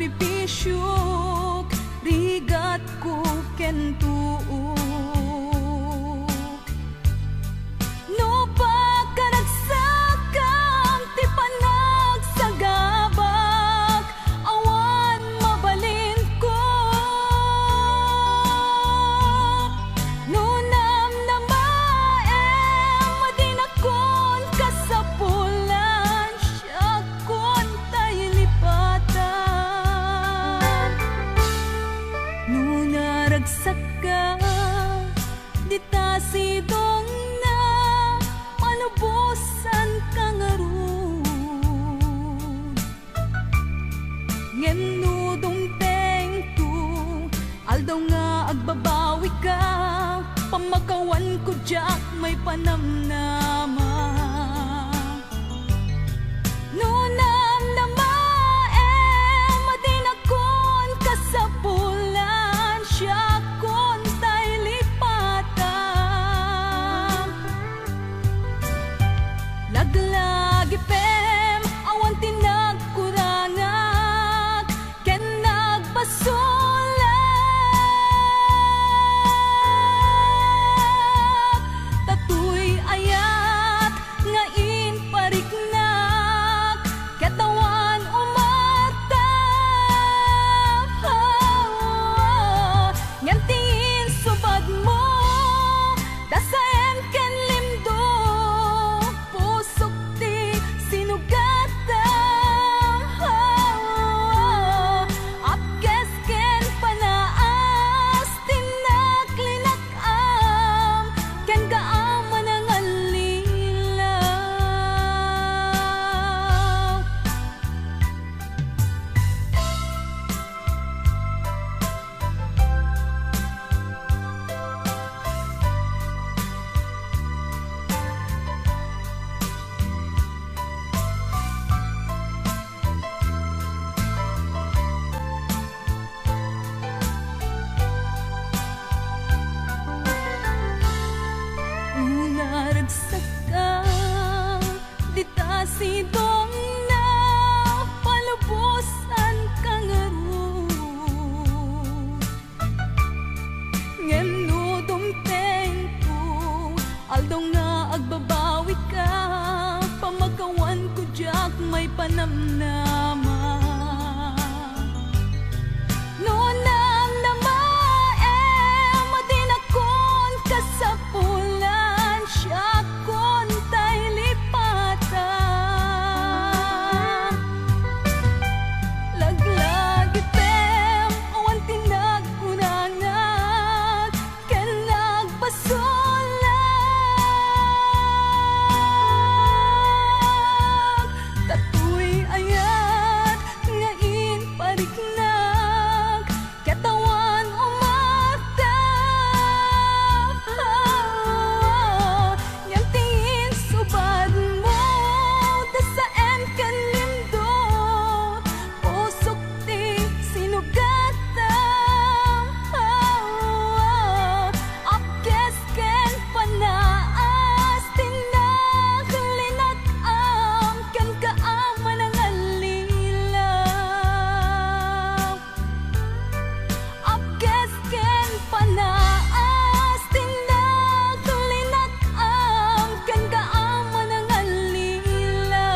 sakripisyo rigat ko kentuo. No pagkanagsakam ti panagsagabak awan mabalin ko. No namnamaem madinakon kasapulan siya kon tayo lipatan. No naragsak ka di ta sidong na malubusan ka nga ron. Ngem no dumteng to aldaw nga agbabawi ka pamakawan ko jak may panamnama. No namnamaem madinakon kasapulan siya kon tayo lipatan. Laglagi pem awan tinagkurangak ken nagpasulat. Tatuy ayat nga inpariknak katawan umatap. Ngan tingin subad mo dasaem ken limdo pusok ti sinugatam. Apkes ken panaas tinaklinakam ken gaaman ang alilaw. Naragsak ka di ta sidong na palubusan ka nga ron. Ngem no dumteng ko aldaw nga agbabawi ka pamakawan ko jak may panamnama. No namnamaem madinakon kasapulan siya kon tayo lipatan. Laglagi pem awan tinagkurangak ken nagpasulat. Tatuy ayat nga inpariknak katawan umatap. Yang tingin subad mo dasaem ken limdo pusok ti sinugatam. Apkes ken panaas tinaklinakam ken kaaman ang alilaw. Apkes ken panaas tinaklinakam ken kaaman ang alilaw.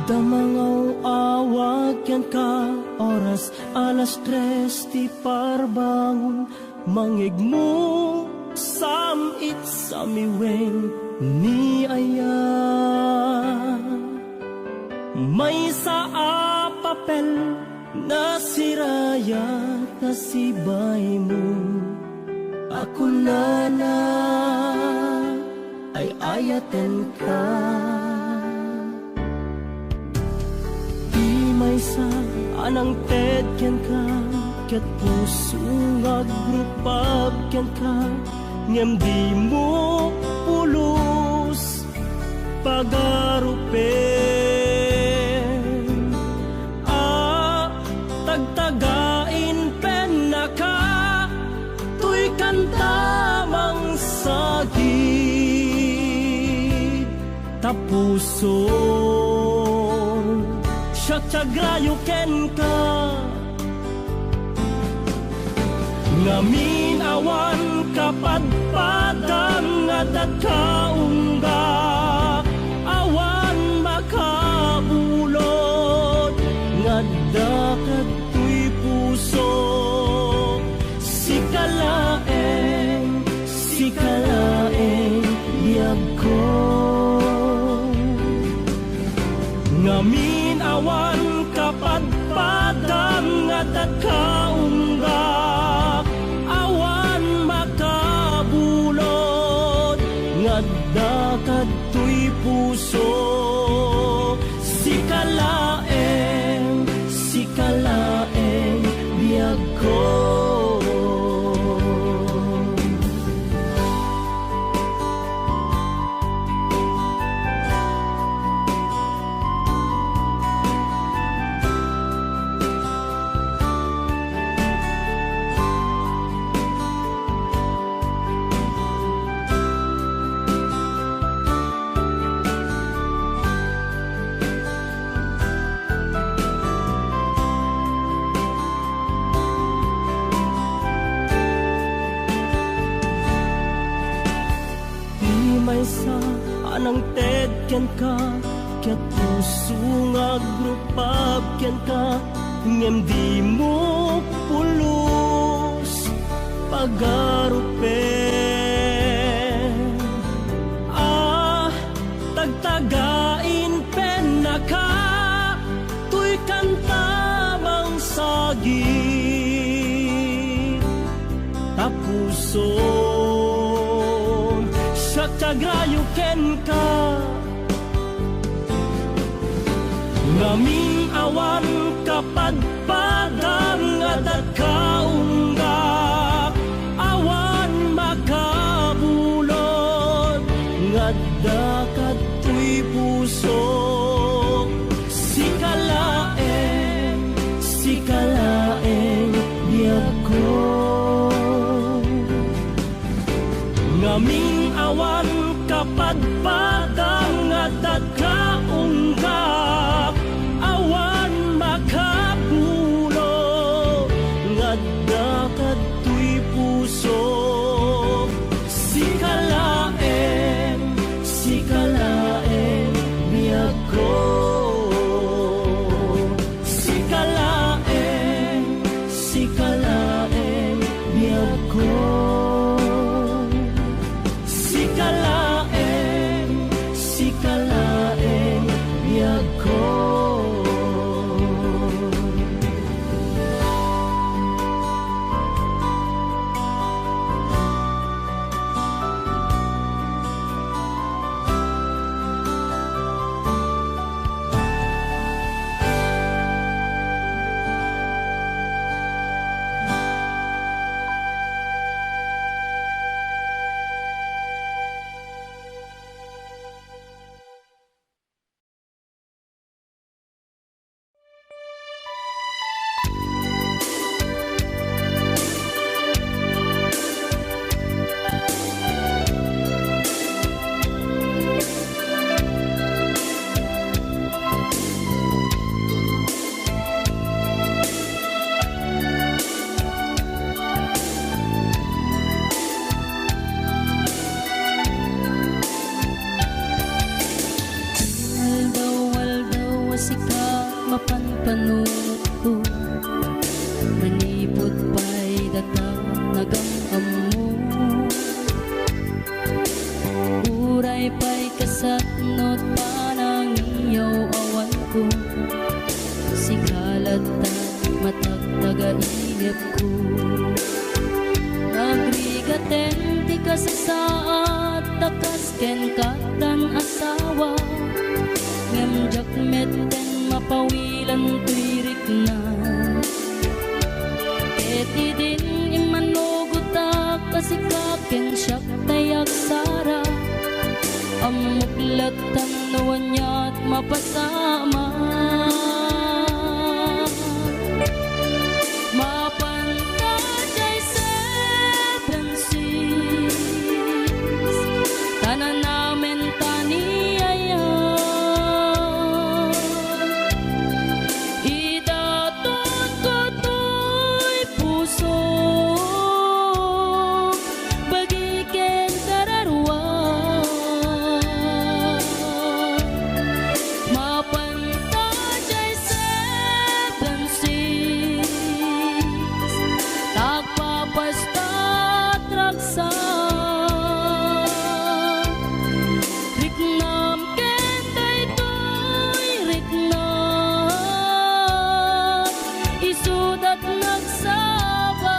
Damangaw awag yan ka oras alas 3 ti parbangon mangigmo samit samiweng ni aya. May sa papel na siraya na sibay mo ako na ay ayaten ka. Di may sa anang tedyan ka, ket puso nga grupab ken ka, ngem di mo pulos pagarupen. Tagtagain pen na ka, tuy kantamang sagid, tapuson siya tiagrayo ken ka. Ngamin awan kapadpadang nga dagkaungga, awan makabulod nga dakat tuy puso. Sikalaeng biyag ko, ngamin awan kapadpadang nga dagkaungga, awan makabulod nga dakat tuy puso. Sikalaeng biyag ko. May sa anang tedyan ka, ket puso nga grupab ken ka, ngem di mo pulos pagarupen. Tagtagain pen na ka, tuy kantamang sagid, tapuson tiagrayo ken ka. Ngamin awan kapadpadang nga dagkaungga, awan makabulod nga dakat tuy puso. Sikalaeng biyag ko, ngamin awan kapadpadang nga dagkaungga, awan makabulod nga dakat tuy puso. Sikalaeng biyag ko, sikalaeng biyag ko. Sikalaeng biyag ko. matagtagainip ko. Nagrigate kasasaat takas ken katan asawa ngem jakmet den mapawilan tuirik na eti din imanugutak kasikaken siyak tayak sara amuklat tanuan niya't mapasama mapantajay seven seas tanan namin taniyaya idatot ko to'y puso bagiken kararwa mapantajay seven seas tagpapastat raksa riknam ken daytoy riknam isudat nagsaba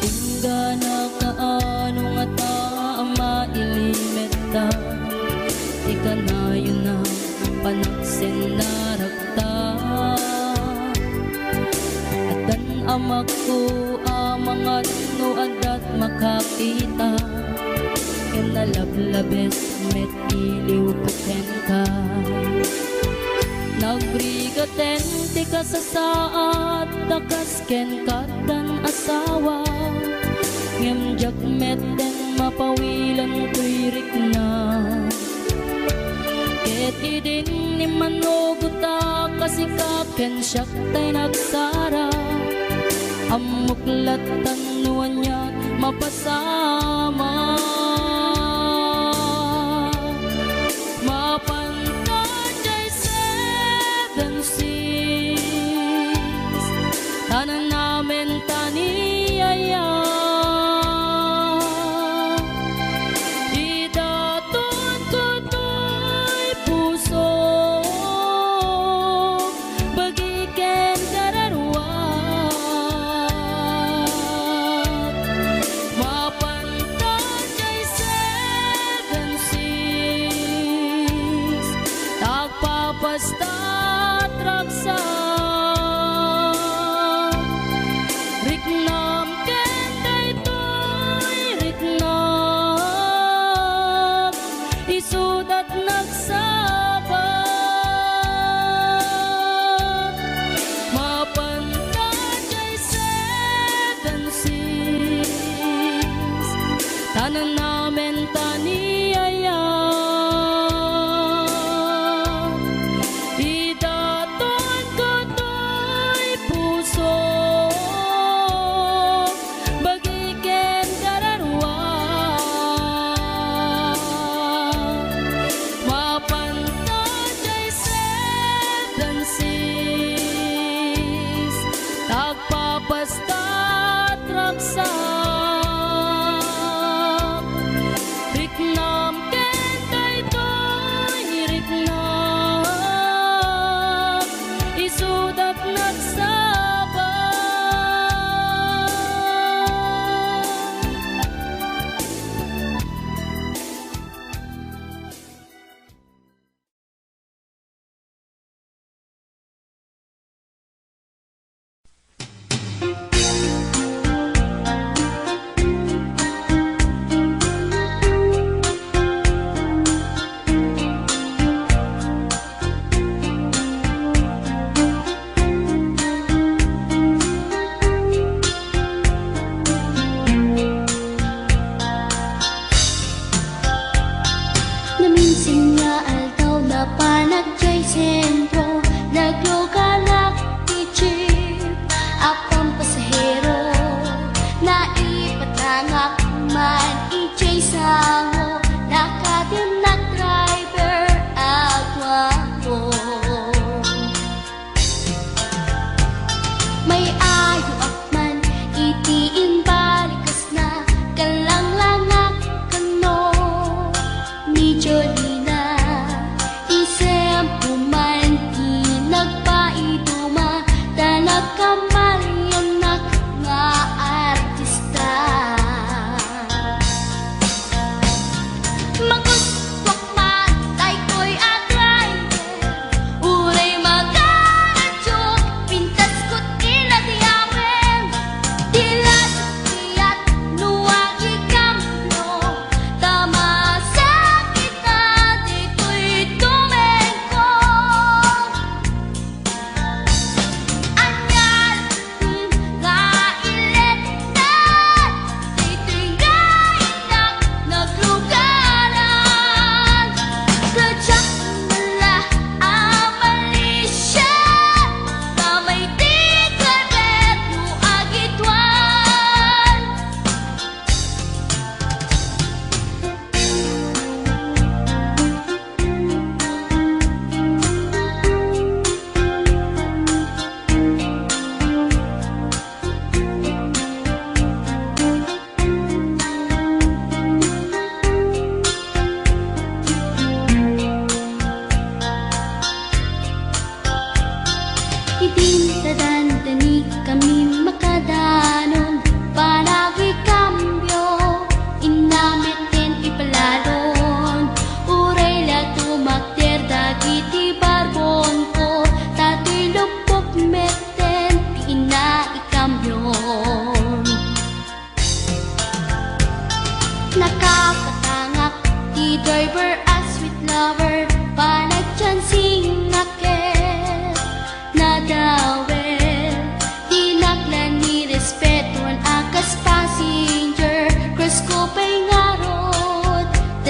Tingga na kaano nga ta mailimeta ika na yun na panaksin na rakta at dan amak ko amangan no adat makakita ken nalablabes met iliw katen ka nagbrigaten ti kasasaat takas ken katan asawa ngem jakmet den mapawilan tuirik na ket idin ni manuguta kasikaken siyak tay nagsara amuklat tanuan niya mapasama mapantajay seven seas tanan namin taniyaya idaton ko to'y puso bagiken kararwa mapantajay seven seas tagpapastat raksa riknam ken daytoy riknam isudat nagsaba mapantajay seven seas tanan namin taniyaya idaton ko to'y puso bagiken kararwa mapantajay seven seas tagpapastat raksa riknam ken daytoy riknam isudat nagsaba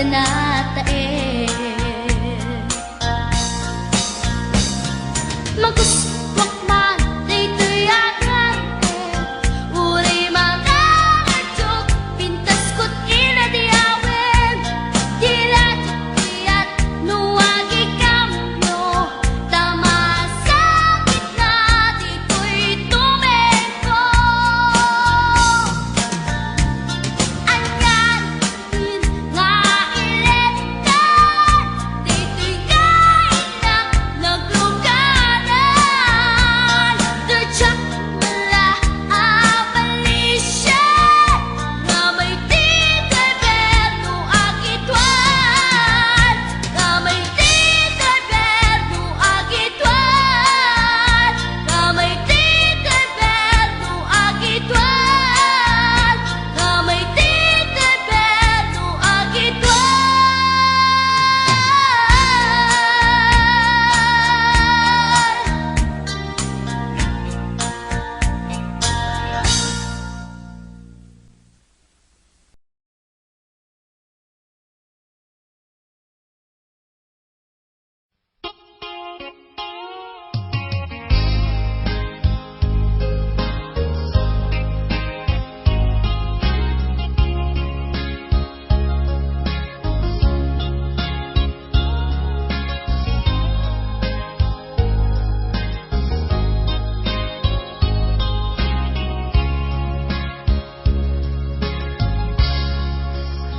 sanatae maguswak man dito'y agante uri mga nagtog pintas ko't inadiawin dilat at nuwagi kamyo tama sa gitna dito'y tumeko anyan nga iletan dito'y kain na naglugaran Dutsak mula abalisyan nga may titaberno agitwan nga may titaberno agitwan nga may titaberno agitwan nga may titaberno agitwan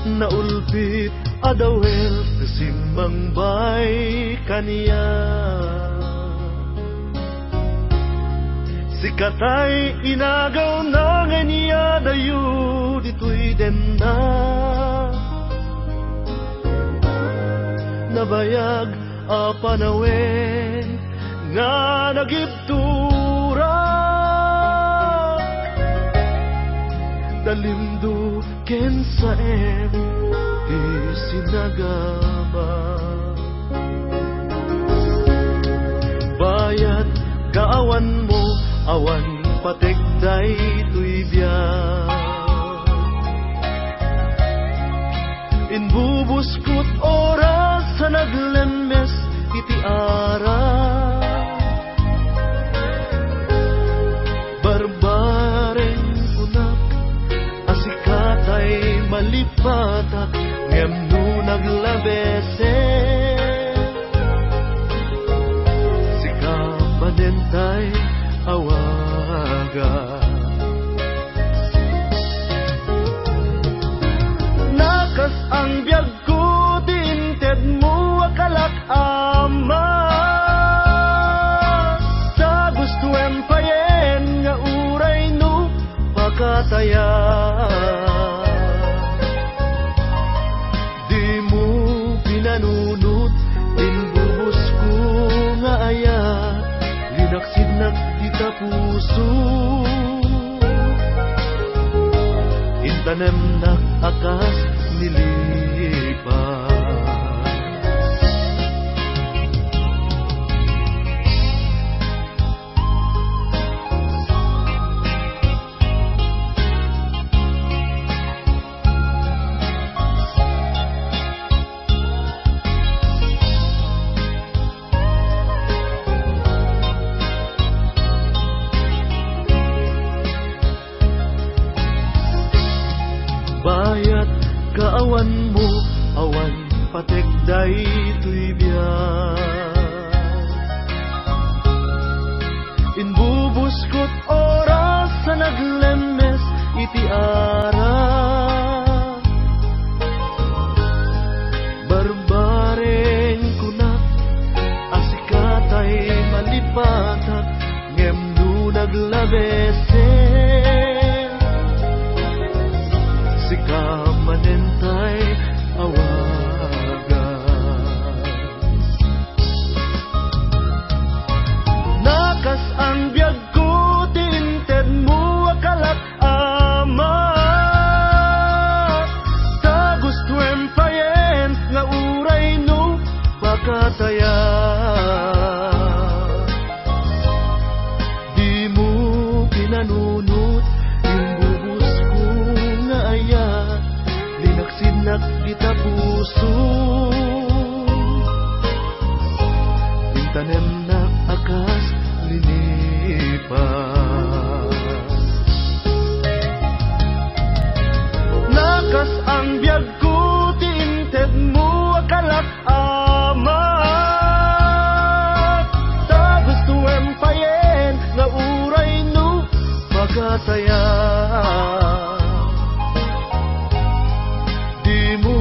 Naulpit adawel kasimbang bay kaniya sikatay inagaw na nga niya dayo dito'y denda nabayag a panawen nga nagibtura dalimdo ken sa di sinagama bayat kaawan mo awan pategday tuy biyak inbubuskot oras sa naglemes iti ara barbareng unak asikatay malipatak ngem no naglabese sikapanentay awaga nakas ang biyag ko dinted mo akalak ama sa gusto empayen nga uray no pakataya nanunot din bubos ko nga aya linaksidnak dita puso intanem nak akas nilipas bayat kaawan mo awan pategday tuy biyak inbubuskot oras sa naglemes iti ara barbareng kunak asikatay malipatak ngem no naglabese sikamanentay awaga nakas ang biyag ko tinted mo akalak ama sa gusto empayen nga uray no pakataya di mo pinano kita puso. Yung tanem na akas linipas. Nakas ang biyag ko, tiinted mo akalat amat. Ta gusto empayen nga uray no magataya. Di mo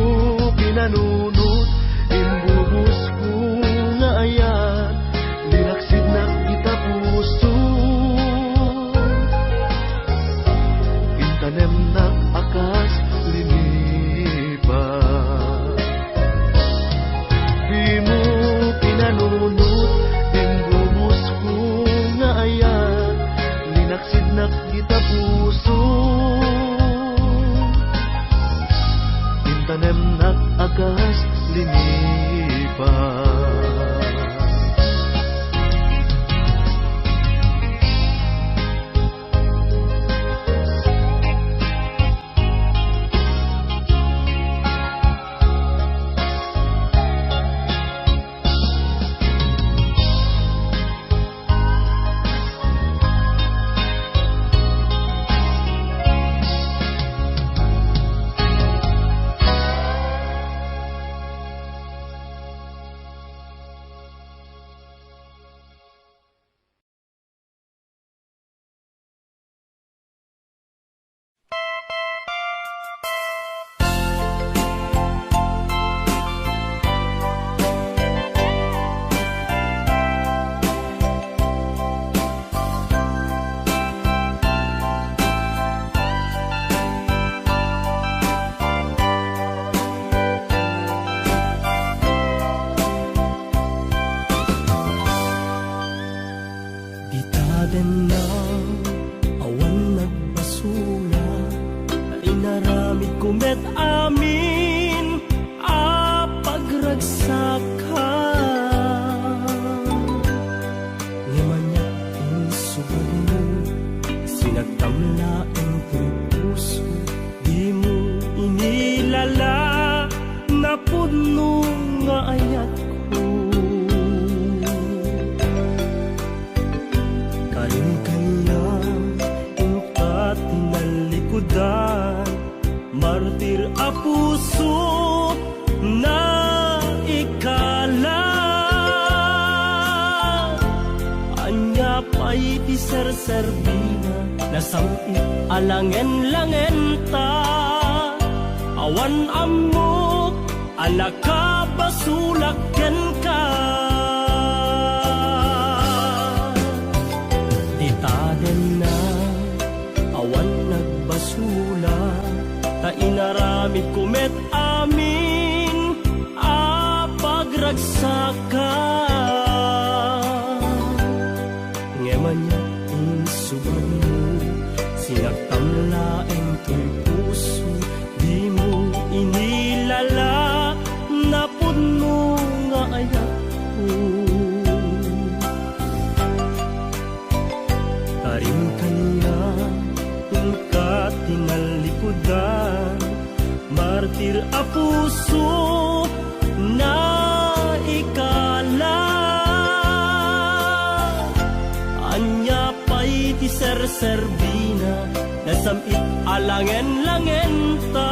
pinanunot imbuhos ko nga ayan, linaksid na kita puso. Intanem na akas linipas. Di mo pinanunot imbuhos ko nga ayan, linaksid na kita puso. Intanem na akas linipas. Ditaden na awan nagbasula, na inaramid kumet amin a pagragsaka. Ngimanya insubad mo, sinagtamla ang puso, di mo inilala na puno nga ayat ko. Martir a puso na ikala, anya pa'y ti serserbina, nasamit alangen-langen ta. Awan amok, anak ka basulaken ka. Ditaden na awan nagbasula, ta inaramid kumet amin a pagragsaka. Ngemanya insubad mo, sinagtamlaeng to'y puso, di mo inilala na puno nga ayat ko. Karim kanya ka tinalikudan, martir a puso na ikala, anya pa'y ti serserbina, nasamit alangen-langen ta.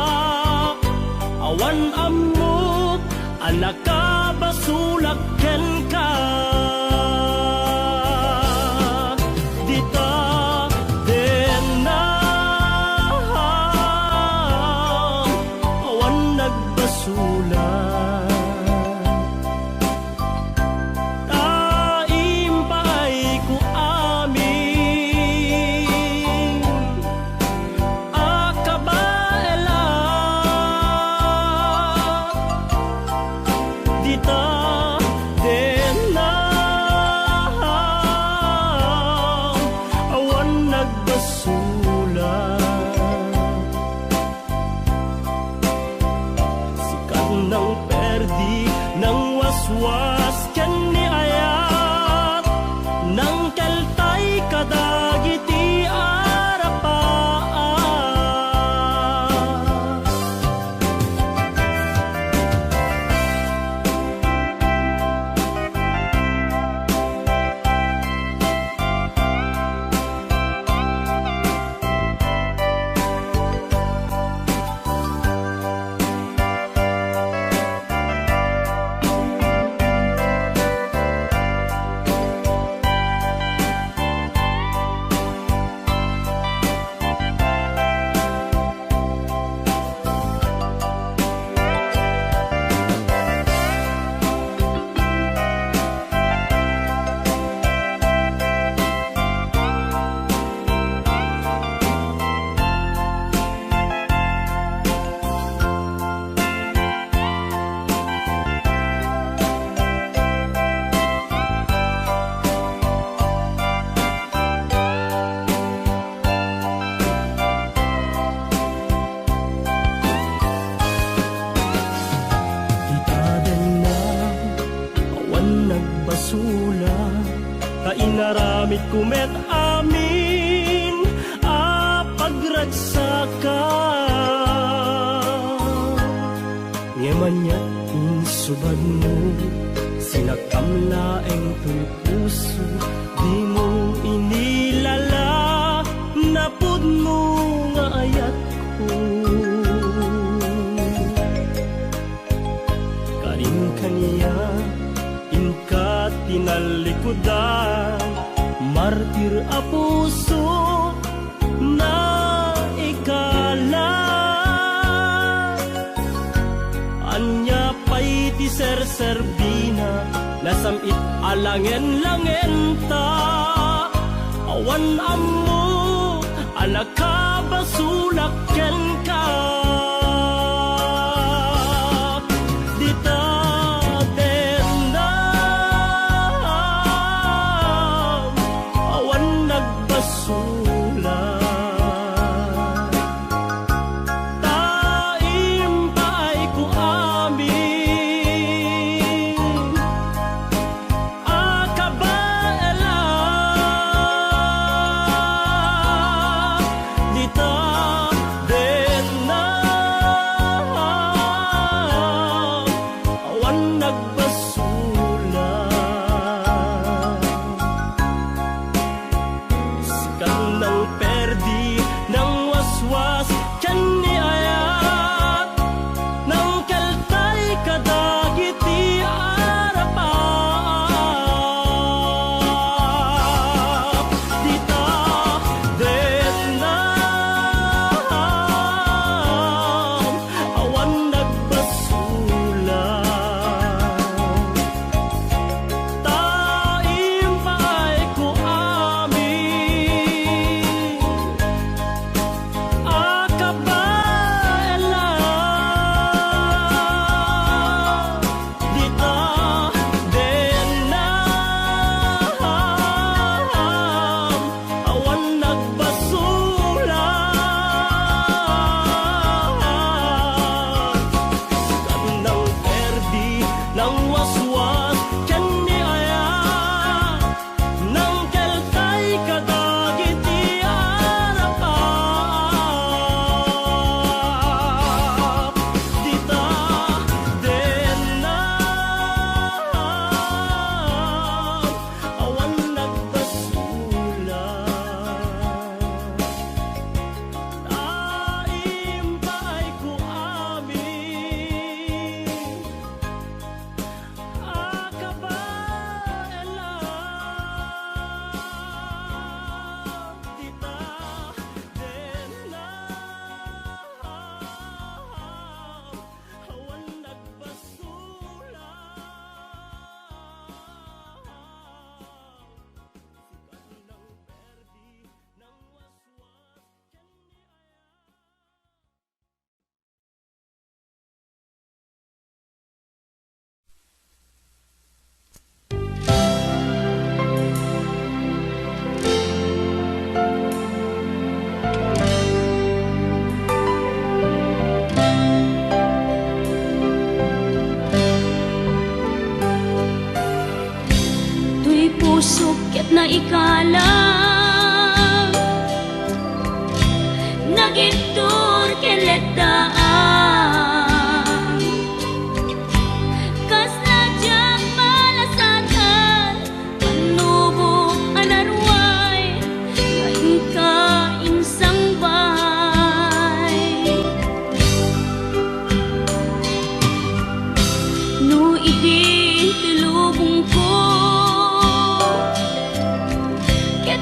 Awan amok, anak ka basulaken ka. Dita den na ngaramid kumet amin a pagragsaka. Ngemanya insubad mo sinakamlaeng to'y puso, di mo inilala napud mo nga ayat ko. Karin kaniya inka tinalikudan, martir a puso na ikala. Anya pa'y ti ser-serbina, nasamit alangen-langen ta. Awan ammo, anak ka basulaken ka. Dita denam, awan nagbasula. Sukit na ikalang nagitur keletaan kas na diyang malasatan panubo anarway ngayon ka insang bahay no idin tilubong ko ket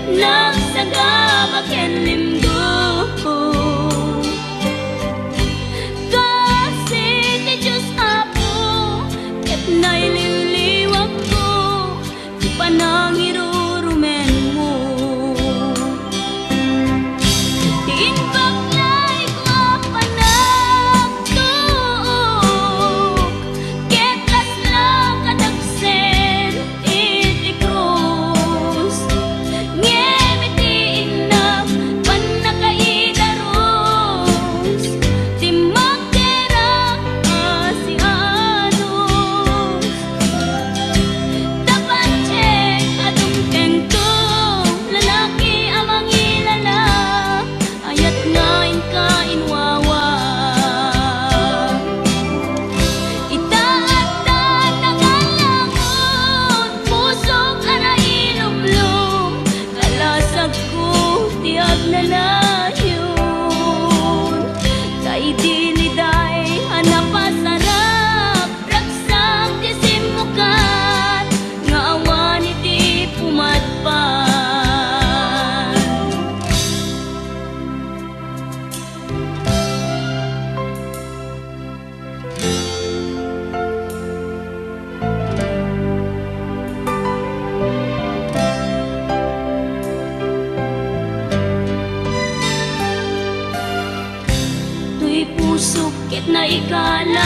sukit na ikalang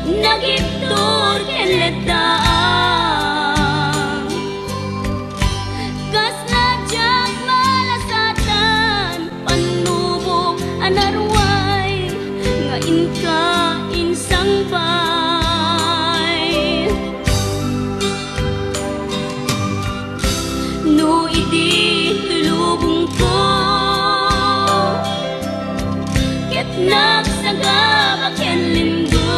nagiptor kenledaan kas najag malasatan panubok anarway nga inka insang bay no idi tulubong ko ket nagsagabak ken lindo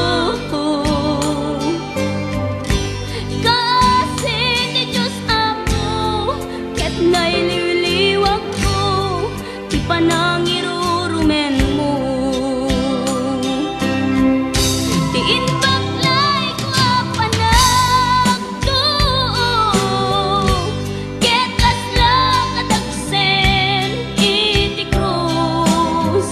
kasi ni Diyos ako ket naililiwag ko ti panangirurumen mo ti inbaklay ko apanagdo ket asla kadagsen iti krus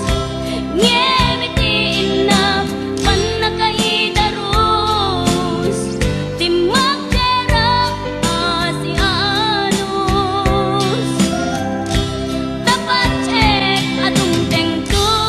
ngewiti inap panakaidarus ti magderang asianos tapat cek adung tengto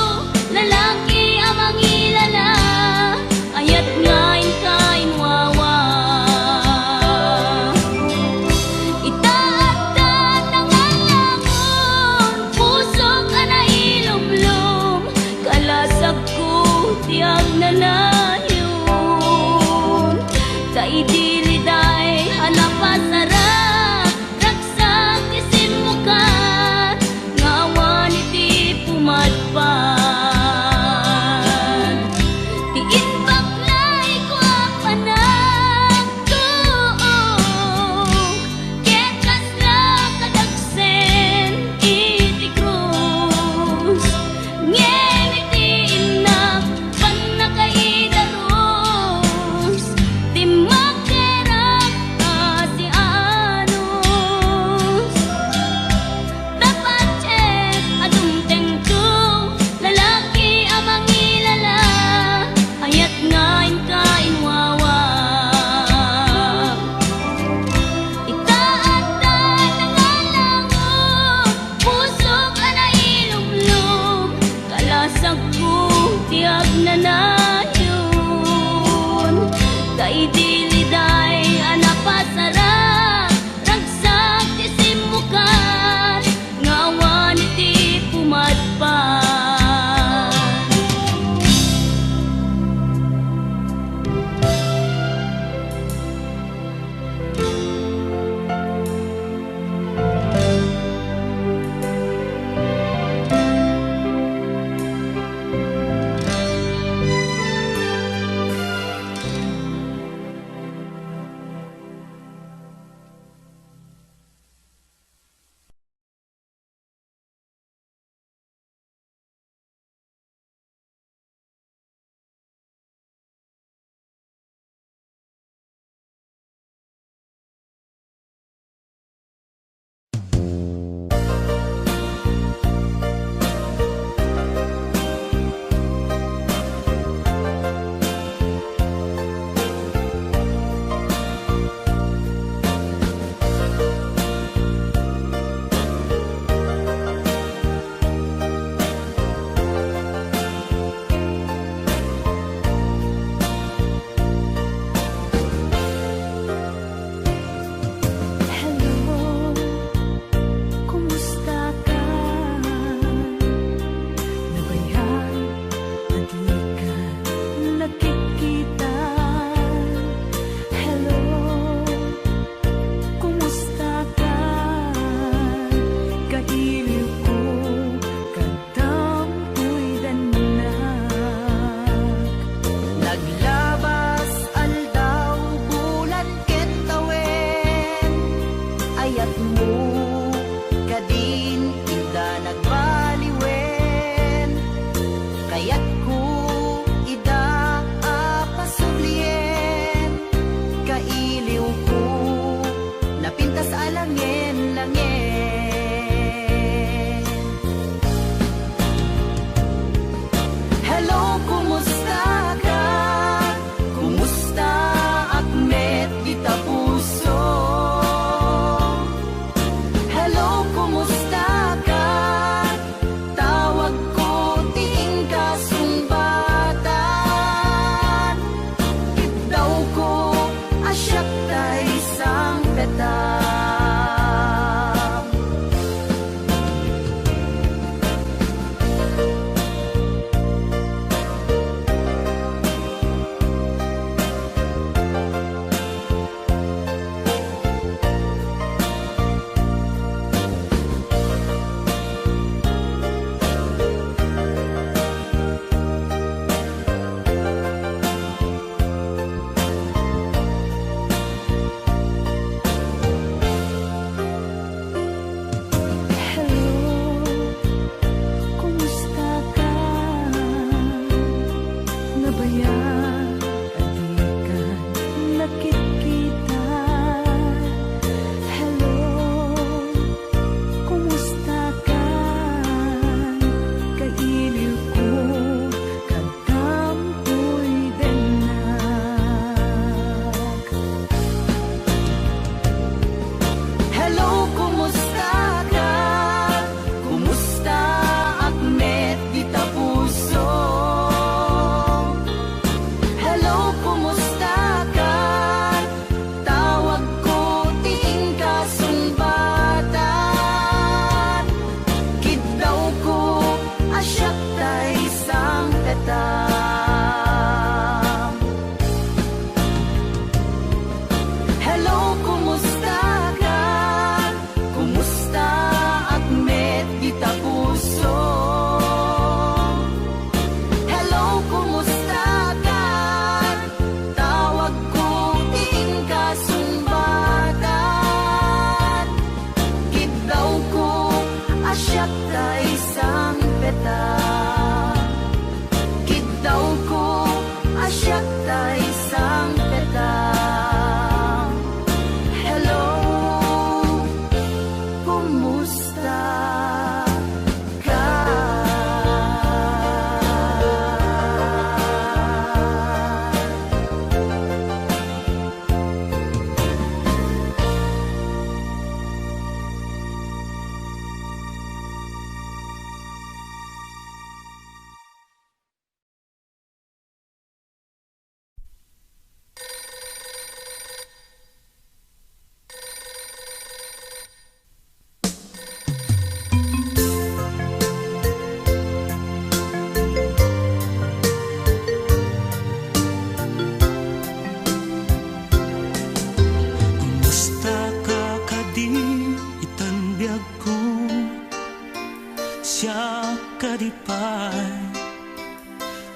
kadipay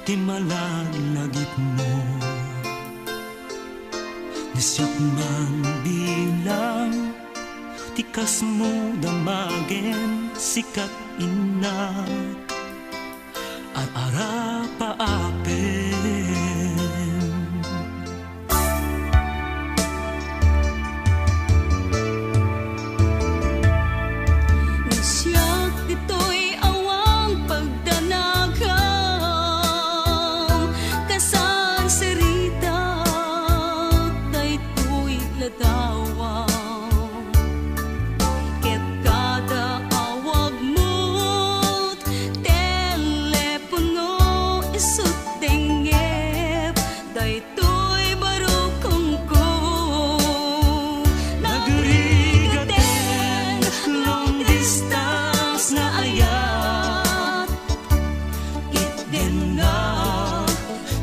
ti malalagip mo nasyak man bilang tikas mo damagen sikat inak at arapaapen Nasyak dito'y awang pagdanagam kasan serita daytoy ladawang ket kada awag mo't telepono isut tengep daytoy barukong ko nagrigaten long distance na ayat itden nga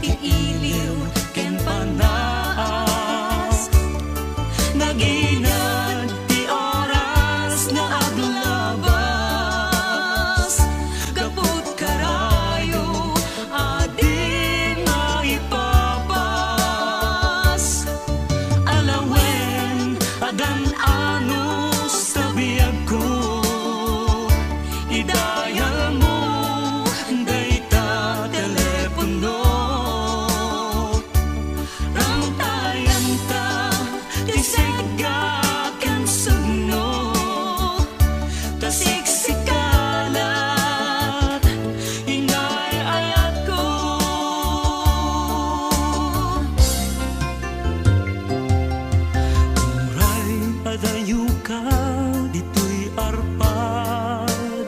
tiiliw ken panas naginad ti oras nga aglabas gapot karayo adin nga ipapas alawen adan anus sa biyag ko idayal mo dayta telepono ramtayan ta ti segaken sugno tasiksikalat ingay ayat ko uray adayu ka dito'y arpad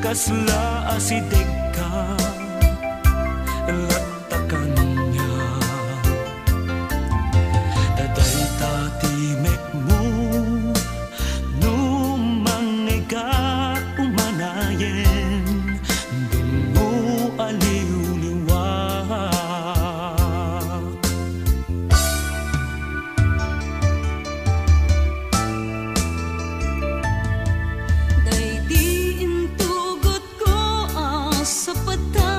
kasla asideg ka latakan niya daday tatimek mo numangigat umanayen dungo aliw-liwak Daydi intugot ko sa pata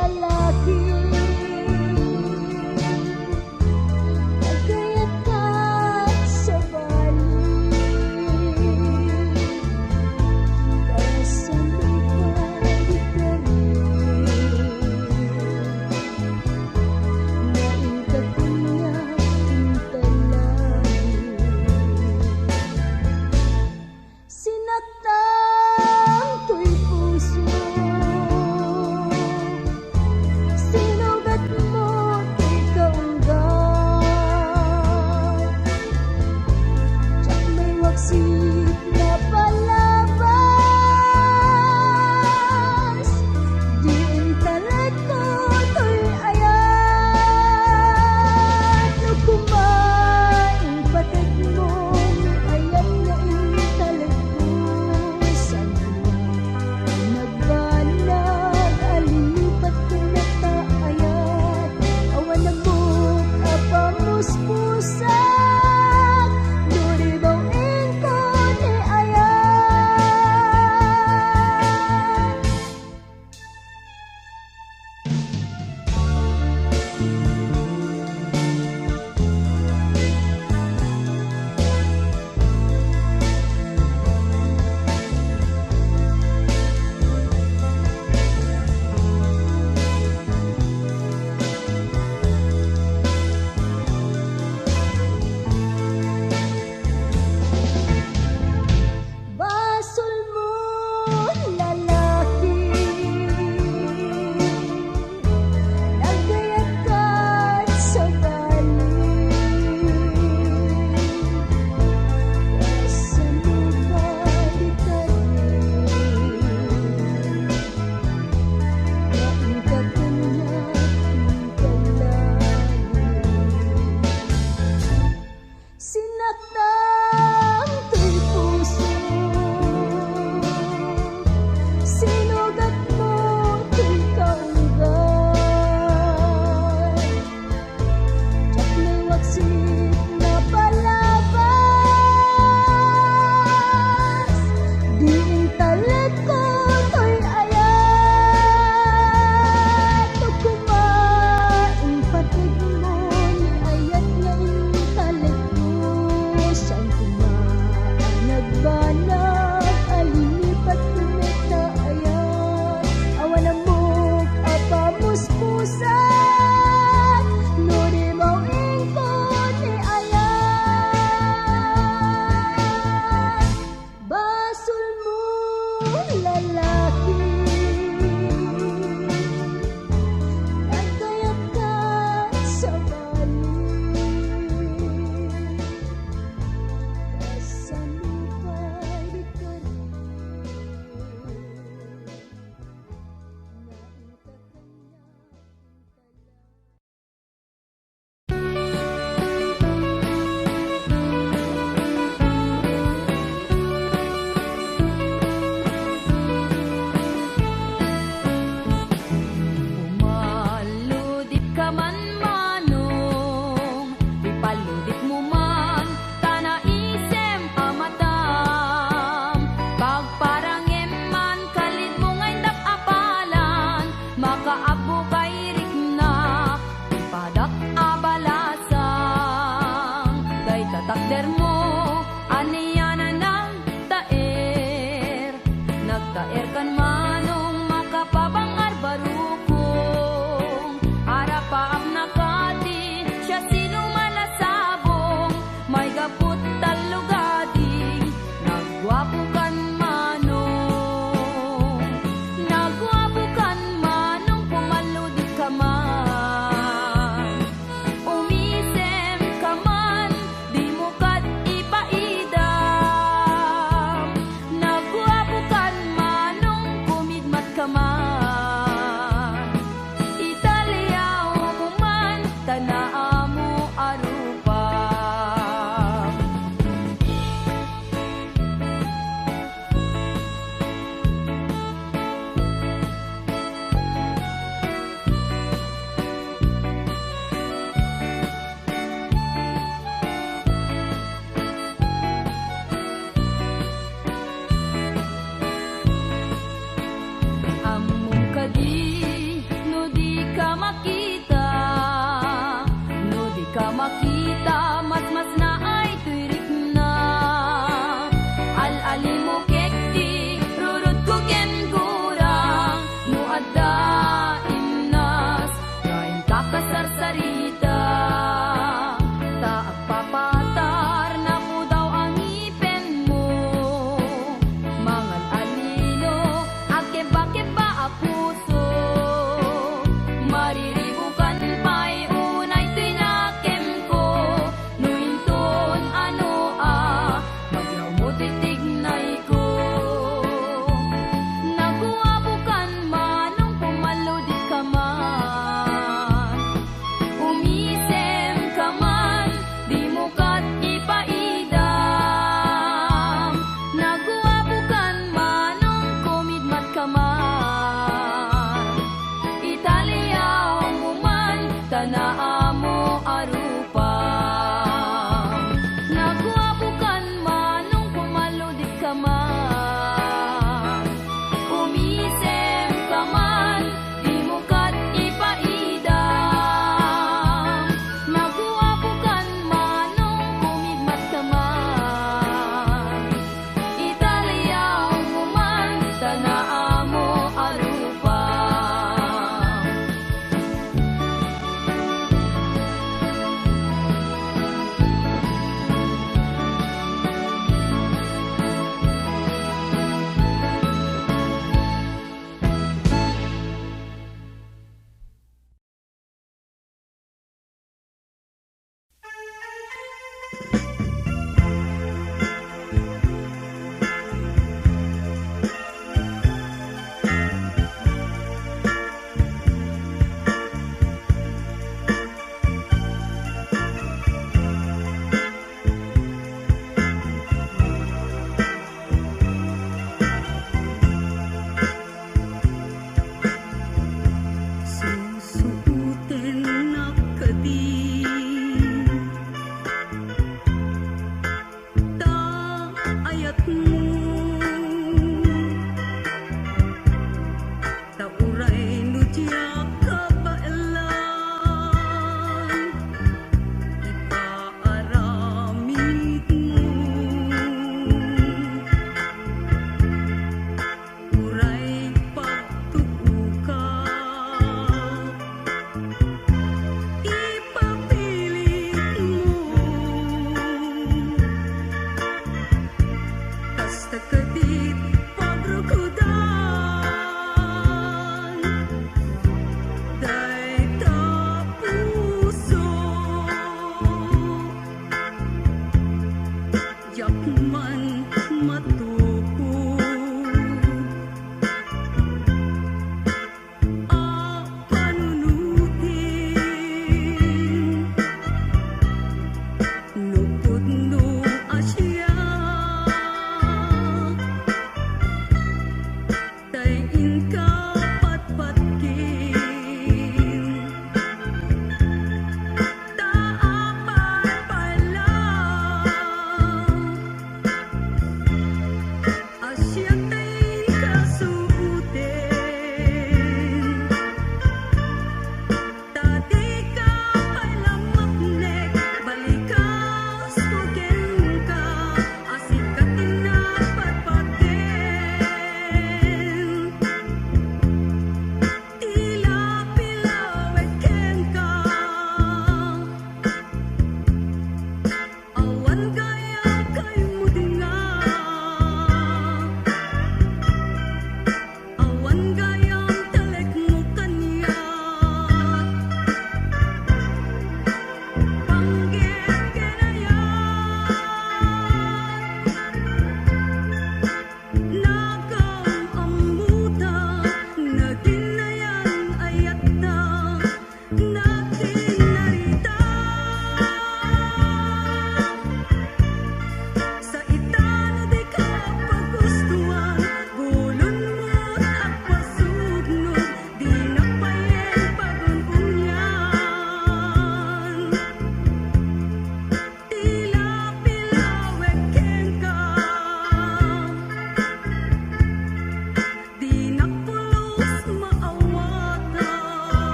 lalaki. Nagkayakap sa bali, kasalubay ka rin. Naingkakunyak talagi, sinaktan ko'y puso.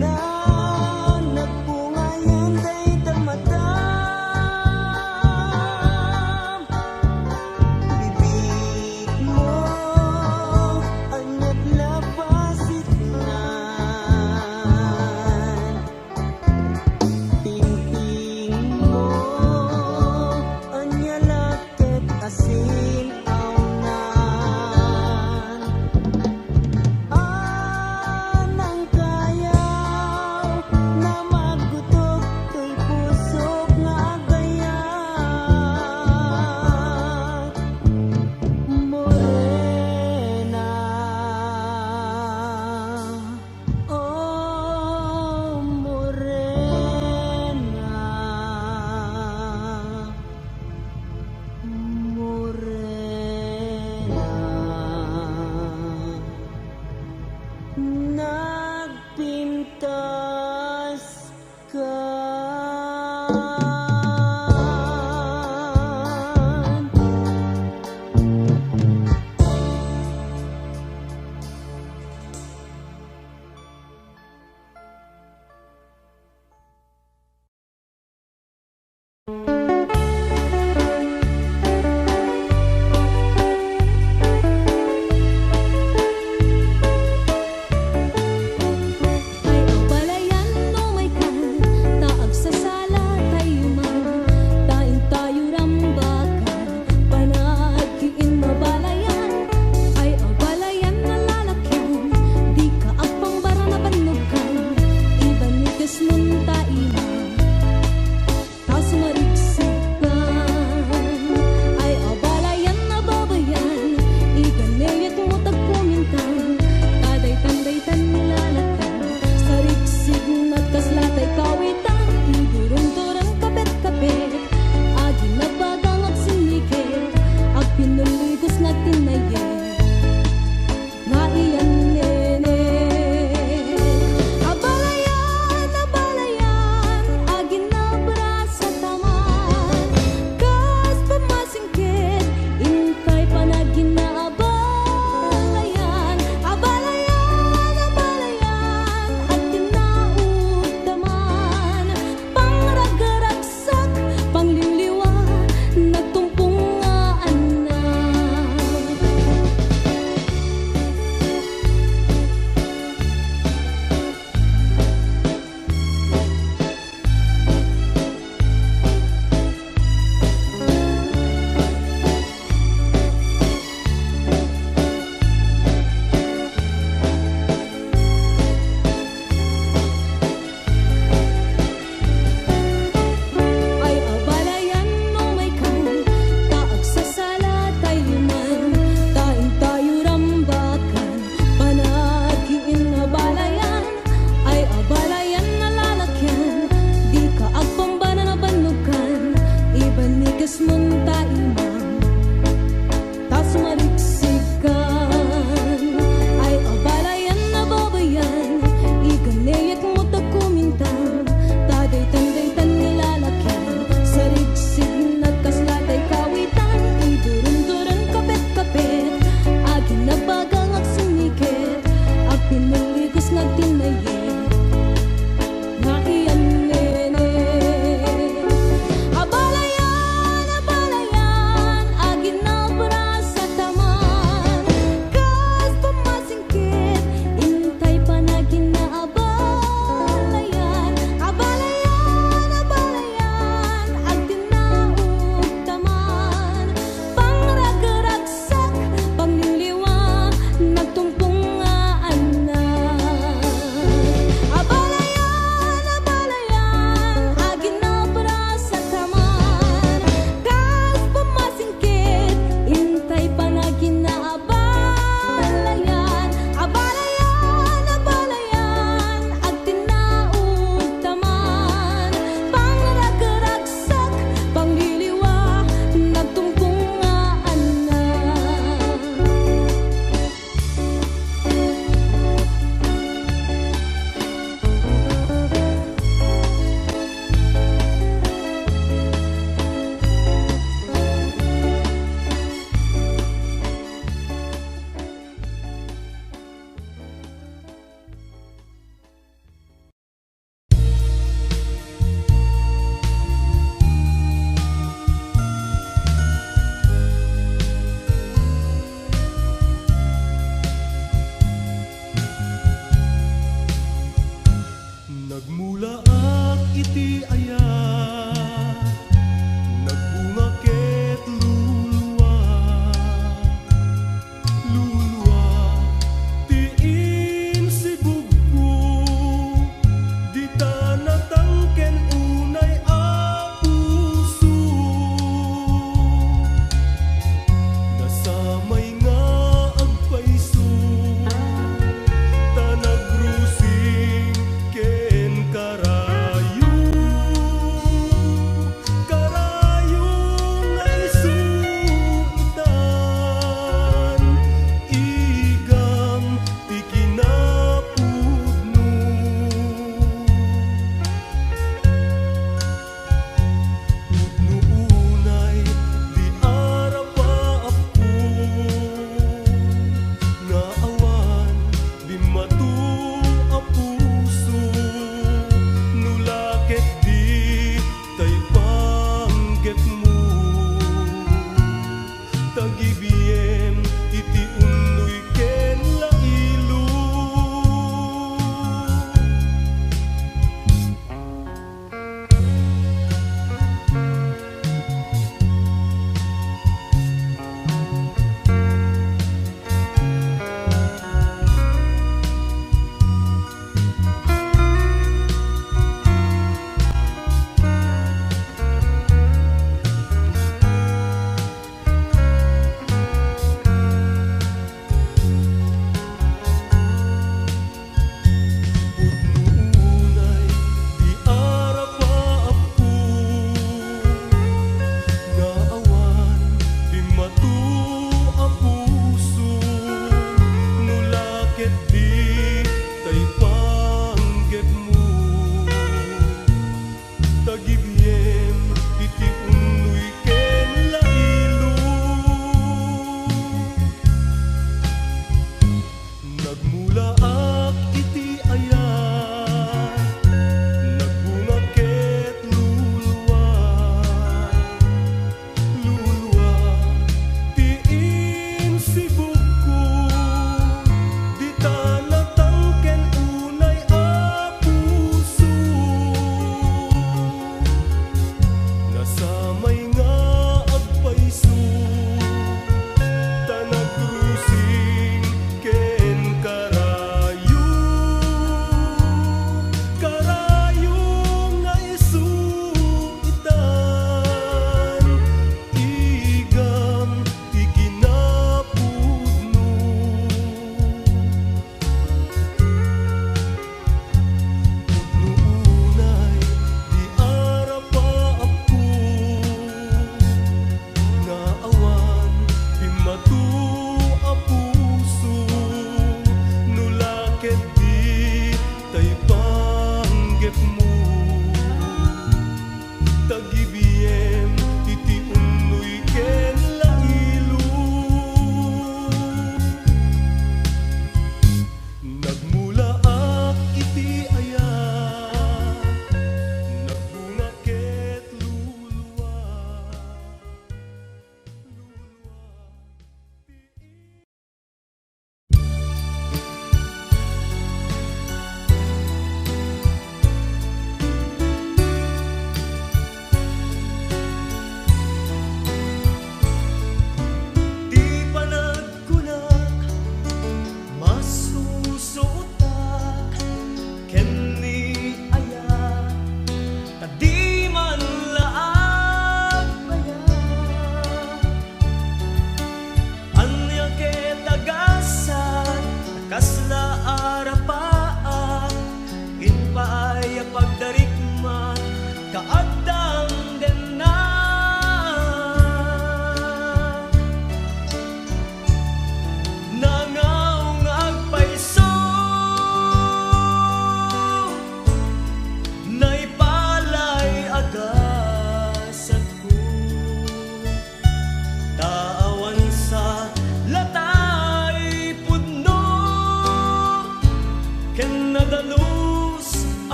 na nagpungayan kay tamatam. Bibig mo anyat labasit nan. Tingting mo anya laket asin aunan. Anang kayaw na maggutok to'y pusok nga agayat. Morena, oh morena, morena. Nagpintas ka. Ay, ang balay Nagmula ak iti ayat, nagbunga ket luluwa, luluwa tiin si bugko, di ta natangken unay a puso. Nasamay nga agpaiso, ta nagrusing ken karayo.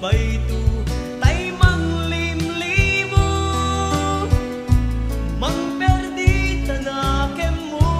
bayto tay manglimlimo mangperdi tanakem mo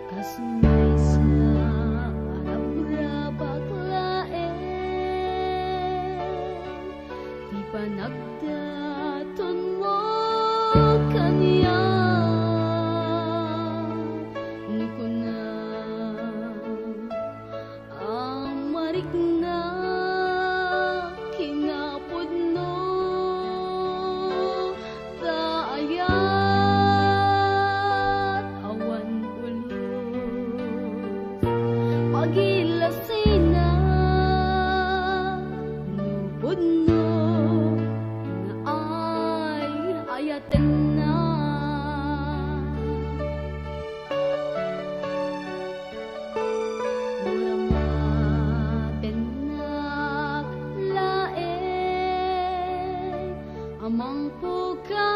Kasumay sa arabura baklae di pa nagdaton mo kaniya nuko na amarik na kinapod no daayat awan pagilasina nubod no na ay ayaten na muramaten na lae amang puka